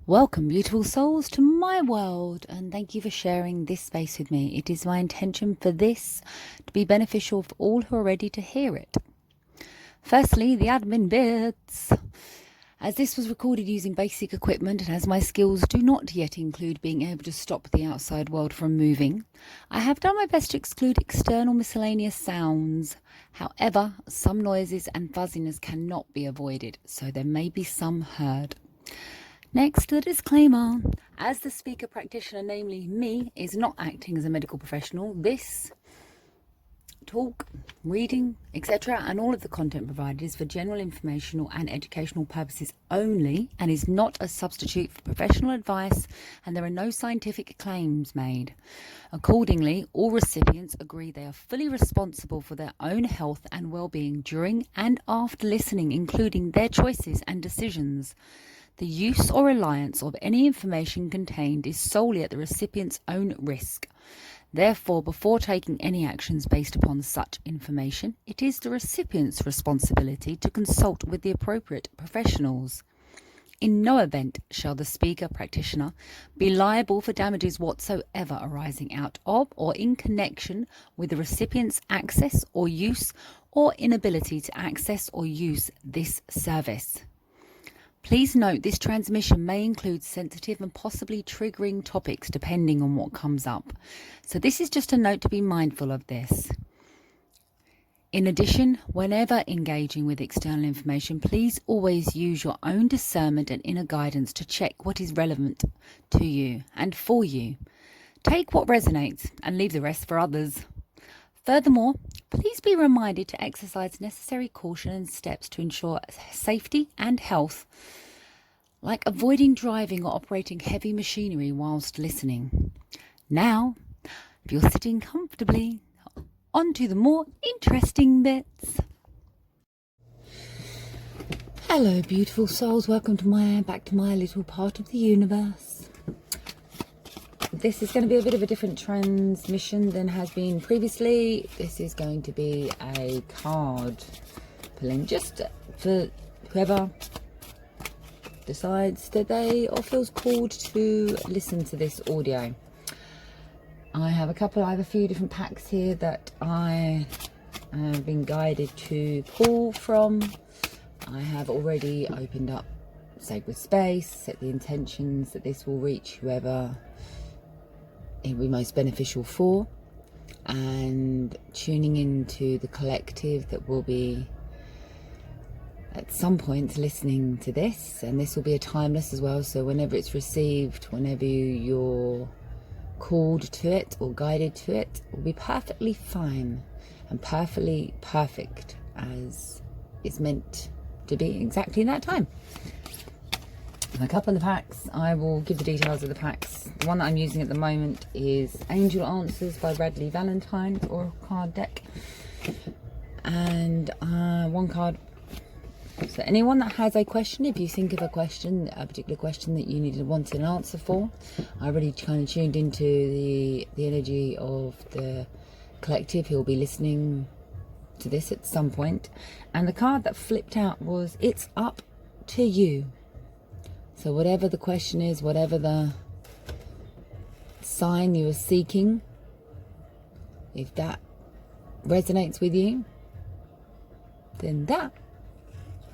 Welcome, beautiful souls, to my world, and thank you for sharing this space with me. It is my intention for this to be beneficial for all who are ready to hear it. Firstly, the admin bits. As this was recorded using basic equipment and as my skills do not yet include being able to stop the outside world from moving, I have done my best to exclude external miscellaneous sounds. However, some noises and fuzziness cannot be avoided, so there may be some heard. Next, the disclaimer. As the speaker practitioner, namely me, is not acting as a medical professional, this talk, reading, etc., and all of the content provided is for general informational and educational purposes only and is not a substitute for professional advice, and there are no scientific claims made. Accordingly, all recipients agree they are fully responsible for their own health and well-being during and after listening, including their choices and decisions. The use or reliance of any information contained is solely at the recipient's own risk. Therefore, before taking any actions based upon such information, it is the recipient's responsibility to consult with the appropriate professionals. In no event shall the speaker practitioner be liable for damages whatsoever arising out of or in connection with the recipient's access or use or inability to access or use this service. Please note this transmission may include sensitive and possibly triggering topics depending on what comes up. So this is just a note to be mindful of this. In addition, whenever engaging with external information, please always use your own discernment and inner guidance to check what is relevant to you and for you. Take what resonates and leave the rest for others. Furthermore, please be reminded to exercise necessary caution and steps to ensure safety and health, like avoiding driving or operating heavy machinery whilst listening. Now, if you're sitting comfortably, on to the more interesting bits. Hello, beautiful souls. Welcome to back to my little part of the universe. This is going to be a bit of a different transmission than has been previously. This is going to be a card pulling just for whoever decides that they or feels called to listen to this audio. I have a few different packs here that I have been guided to pull from. I have already opened up sacred space, set the intentions that this will reach whoever it will be most beneficial for, and tuning into the collective that will be at some point listening to this. And this will be a timeless as well, so whenever it's received, whenever you're called to it or guided to it, will be perfectly fine and perfectly perfect as it's meant to be exactly that time. A couple of the packs, I will give the details of the packs. The one that I'm using at the moment is Angel Answers by Bradley Valentine, Oracle card deck, and one card. So anyone that has a question, if you think of a question, a particular question that you want an answer for, I already kind of tuned into the energy of the collective who will be listening to this at some point. And the card that flipped out was It's Up to You. So whatever the question is, whatever the sign you are seeking, if that resonates with you, then that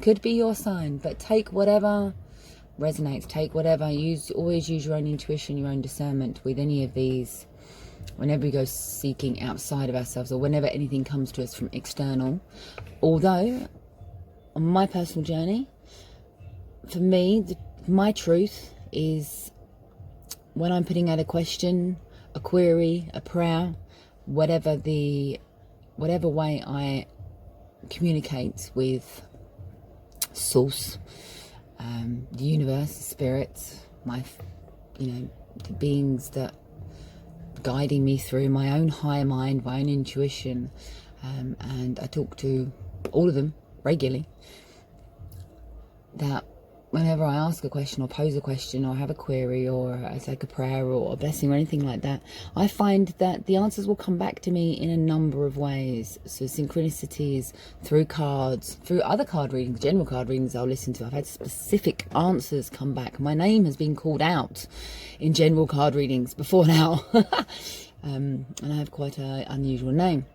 could be your sign. But take whatever resonates, take whatever. Always use your own intuition, your own discernment with any of these. Whenever we go seeking outside of ourselves, or whenever anything comes to us from external. Although, on my personal journey, for me, my truth is when I'm putting out a question, a query, a prayer, whatever way I communicate with source, the universe, the spirits, the beings that guiding me through my own higher mind, my own intuition, and I talk to all of them regularly, that whenever I ask a question or pose a question or have a query or I take a prayer or a blessing or anything like that, I find that the answers will come back to me in a number of ways. So synchronicities, through cards, through other card readings, general card readings I'll listen to. I've had specific answers come back. My name has been called out in general card readings before now. And I have quite an unusual name.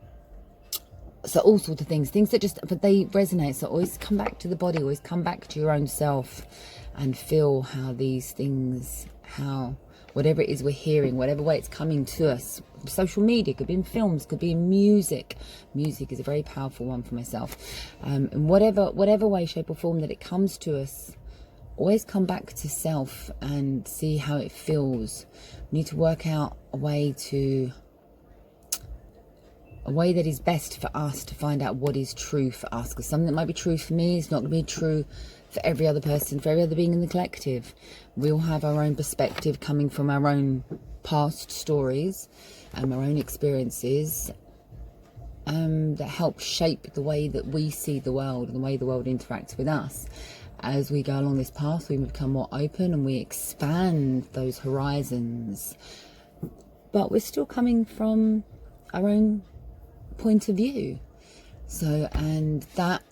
So all sorts of things that just, but they resonate. So always come back to the body, always come back to your own self and feel how these things, how whatever it is we're hearing, whatever way it's coming to us, social media, could be in films, could be in music. Music is a very powerful one for myself. In whatever way, shape or form that it comes to us, always come back to self and see how it feels. We need to work out a way that is best for us to find out what is true for us, because something that might be true for me is not going to be true for every other person, for every other being in the collective. We all have our own perspective coming from our own past stories and our own experiences that help shape the way that we see the world and the way the world interacts with us. As we go along this path, we become more open and we expand those horizons, but we're still coming from our own point of view. So, and that,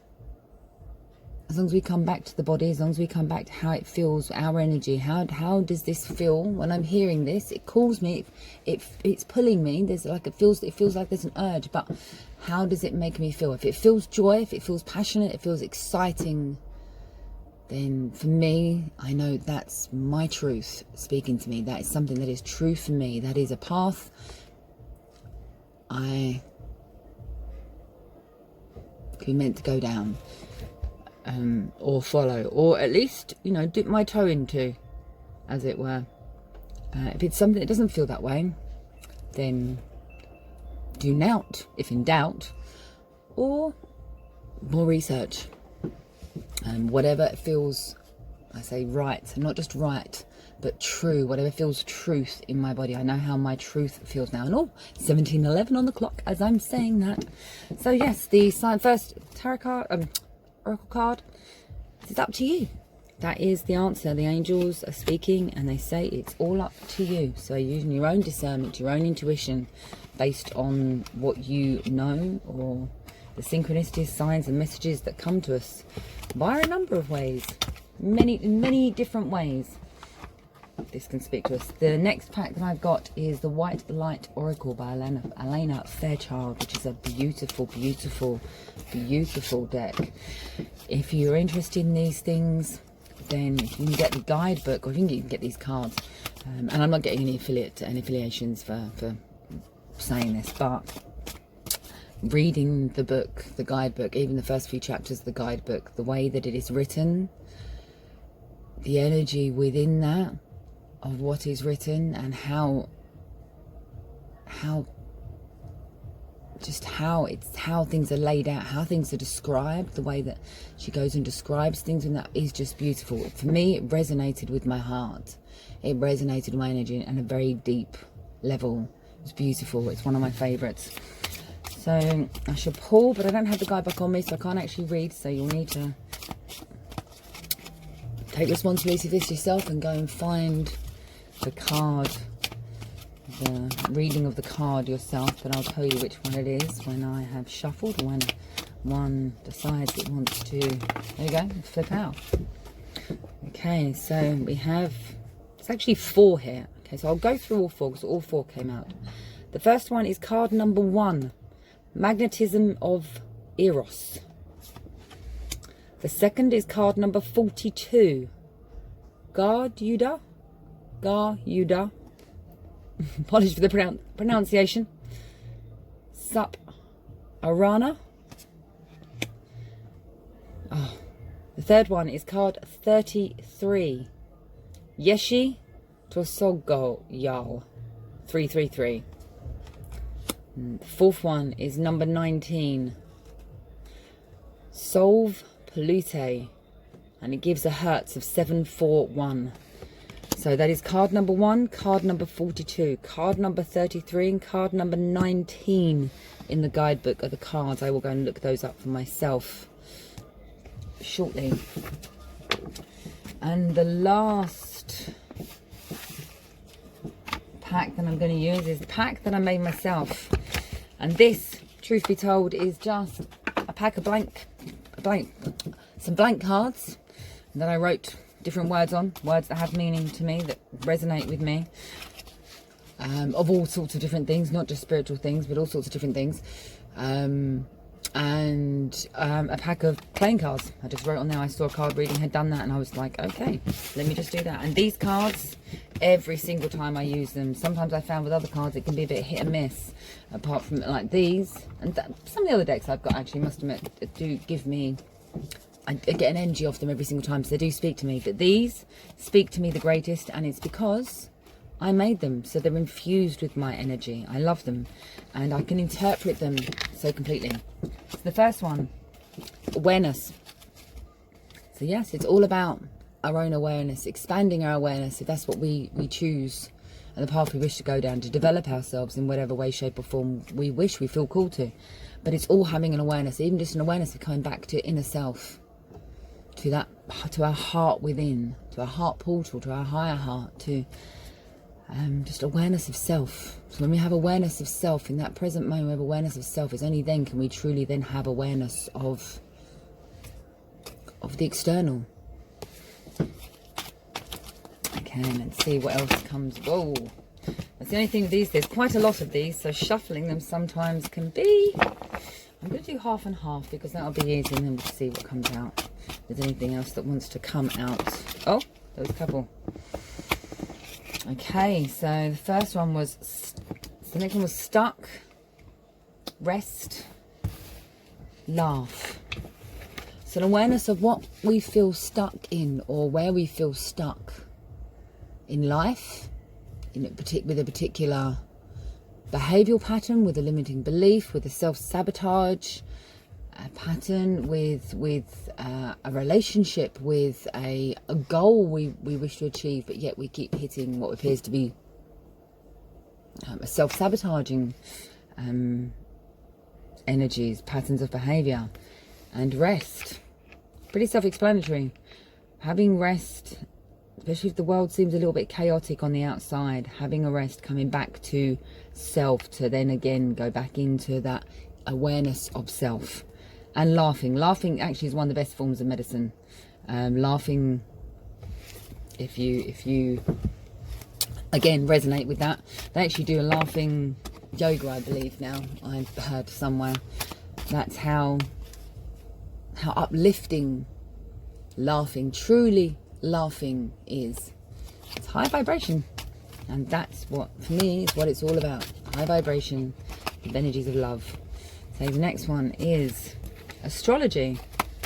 as long as we come back to the body, as long as we come back to how it feels, our energy, how does this feel when I'm hearing this? It calls me, it's pulling me. There's like, it feels like there's an urge, but how does it make me feel? If it feels joy, if it feels passionate, it feels exciting, then for me, I know that's my truth speaking to me. That is something that is true for me. That is a path I could be meant to go down, or follow, or at least, dip my toe into, as it were. If it's something that doesn't feel that way, then do not, if in doubt, or more research. Whatever feels, I say right, not just right, but true, whatever feels truth in my body. I know how my truth feels now. And 17:11 on the clock as I'm saying that. So yes, the first tarot card, oracle card, it's up to you. That is the answer. The angels are speaking and they say it's all up to you. So using your own discernment, your own intuition, based on what you know, or the synchronicities, signs and messages that come to us via a number of ways, many different ways. This can speak to us. The next pack that I've got is the White Light Oracle by Elena Fairchild, which is a beautiful deck. If you're interested in these things, then you can get the guidebook, or you can get these cards. And I'm not getting any affiliations for saying this, but reading the book, the guidebook, even the first few chapters of the guidebook, the way that it is written, the energy within that of what is written, and how things are laid out, how things are described, the way that she goes and describes things, and that is just beautiful. For me, it resonated with my heart. It resonated with my energy on a very deep level. It's beautiful. It's one of my favorites. So I should pull, but I don't have the guidebook on me, so I can't actually read. So you'll need to take responsibility for this yourself and go and find the card, the reading of the card yourself. But I'll tell you which one it is when I have shuffled, when one decides it wants to. There you go, flip out. Okay, so we have, it's actually 4 here. Okay, so I'll go through all 4 because all 4 came out. The first one is card number 1, Magnetism of Eros. The second is card number 42, Garduda. Apologies for the pronunciation. Sup Arana. The third one is card 33, Yeshi Tosogo Yal 333. The fourth one is number 19, Solve Polute, and it gives a hertz of 741. So that is card number 1, card number 42, card number 33, and card number 19 in the guidebook are the cards. I will go and look those up for myself shortly. And the last pack that I'm going to use is the pack that I made myself. And this, truth be told, is just a pack of some blank cards that I wrote different words on, words that have meaning to me, that resonate with me, of all sorts of different things, not just spiritual things, but all sorts of different things. And a pack of playing cards. I just wrote on there, I saw a card reading had done that, and I was like, okay, let me just do that. And these cards, every single time I use them, sometimes I found with other cards it can be a bit hit and miss, apart from like these, and some of the other decks I've got, actually, must admit, do give me, I get an energy off them every single time, so they do speak to me. But these speak to me the greatest, and it's because I made them, so they're infused with my energy. I love them, and I can interpret them so completely. So the first one, awareness. So yes, it's all about our own awareness, expanding our awareness, if that's what we choose, and the path we wish to go down, to develop ourselves in whatever way, shape or form we feel called to. But it's all having an awareness, even just an awareness of coming back to inner self, to our heart within, to our heart portal, to our higher heart, to just awareness of self. So when we have awareness of self, in that present moment we have awareness of self, it's only then can we truly then have awareness of the external. Okay, let's see what else comes. Whoa, that's the only thing with these, there's quite a lot of these, so shuffling them sometimes can be, I'm going to do half and half because that'll be easy, and then we'll see what comes out. If there's anything else that wants to come out. Oh, there was a couple. Okay, so the first one was, the next one was stuck, rest, laugh. So an awareness of what we feel stuck in, or where we feel stuck in life, with a particular behavioural pattern, with a limiting belief, with a self-sabotage pattern, with a relationship, with a goal we wish to achieve, but yet we keep hitting what appears to be a self-sabotaging energies, patterns of behaviour. And rest, pretty self-explanatory. Having rest, especially if the world seems a little bit chaotic on the outside, having a rest, coming back to self, to then again go back into that awareness of self. And laughing actually is one of the best forms of medicine. Laughing, if you again resonate with that, they actually do a laughing yoga, I believe now, I've heard somewhere. That's how uplifting laughing, truly laughing is. It's high vibration, and that's what, for me, is what it's all about. High vibration, the energies of love. So the next one is astrology.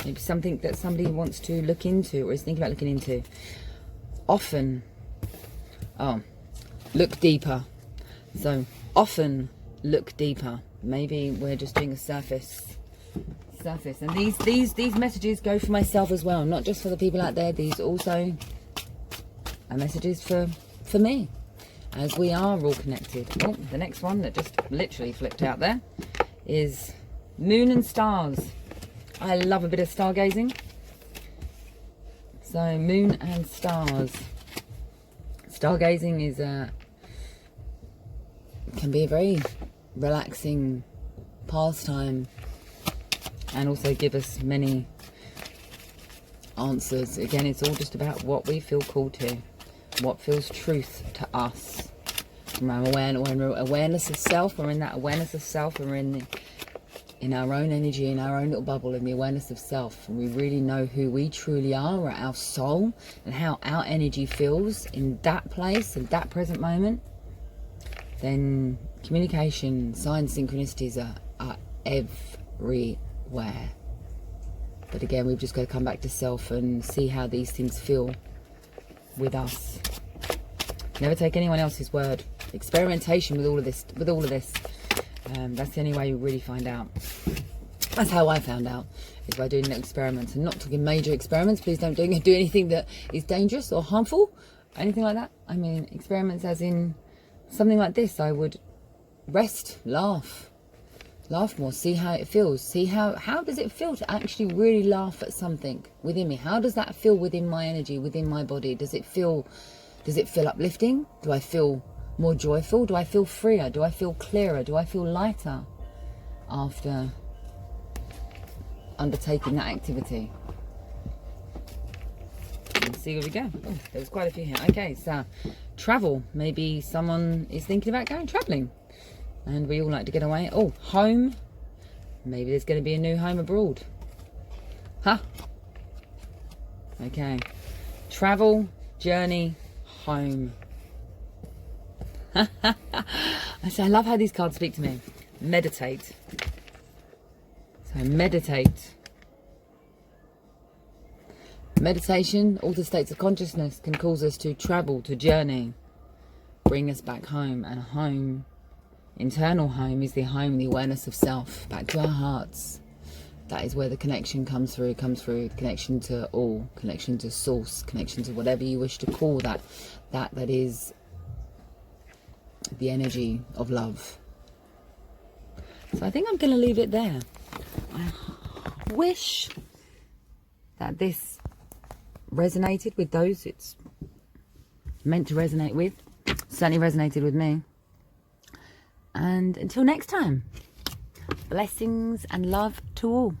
Maybe something that somebody wants to look into or is thinking about looking into. Often, look deeper. So often look deeper. Maybe we're just doing a surface. And these messages go for myself as well, not just for the people out there. These also are messages for me, as we are all connected. Oh, the next one that just literally flipped out there is moon and stars. I love a bit of stargazing. So moon and stars. Stargazing is can be a very relaxing pastime, and also give us many answers. Again, it's all just about what we feel called to, what feels truth to us. We're in awareness of self. We're in that awareness of self, and we're in our own energy, in our own little bubble, in the awareness of self. And we really know who we truly are, our soul, and how our energy feels in that place, in that present moment. Then communication, signs, synchronicities are everywhere. But again, we've just got to come back to self and see how these things feel with us. Never take anyone else's word. Experimentation with all of this. That's the only way you really find out. That's how I found out, is by doing little experiments, and not talking major experiments. Please don't do anything that is dangerous or harmful, anything like that. I mean experiments as in something like this. I would rest, laugh, Laugh more. See how it feels. See how does it feel to actually really laugh at something within me? How does that feel within my energy, within my body? Does it feel uplifting? Do I feel more joyful? Do I feel freer? Do I feel clearer? Do I feel lighter after undertaking that activity? Let's see where we go. Oh, there's quite a few here. Okay, so travel. Maybe someone is thinking about going travelling. And we all like to get away. Oh, home. Maybe there's going to be a new home abroad. Huh? Okay. Travel, journey, home. I love how these cards speak to me. Meditate. So meditate. Meditation, altered states of consciousness, can cause us to travel, to journey, bring us back home. And home, internal home, is the home, the awareness of self, back to our hearts. That is where the connection comes through, connection to all, connection to source, connection to whatever you wish to call that is the energy of love. So I think I'm going to leave it there. I wish that this resonated with those it's meant to resonate with. Certainly resonated with me. And until next time, blessings and love to all.